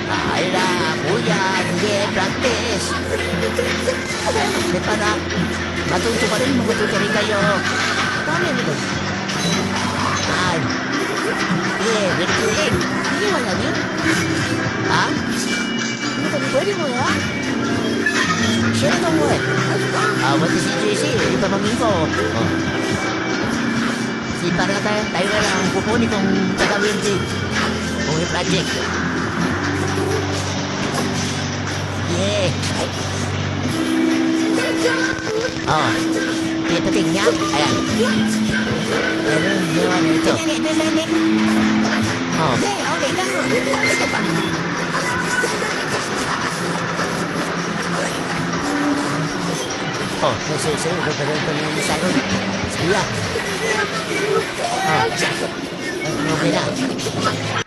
Hala, kuya, sige, practice. Para matuto pa rin, matuto rin kayo. Paano yun ito? Ay. Sige, very good. Hindi wala yun. Ha? Hindi kami pwede mo, ha? Siyempre mo eh. Pati si JC, yung pamangin ko. Oh. Para na tayo na lang ang kukunin kung tagawin din. Kung yung project. Yeah. Oh. Pinapating niya. Ayan. Ayan, ginawa na ito. Oh. Oh, sige, gagawin ko na yung salon. Sige. Oh, okay na.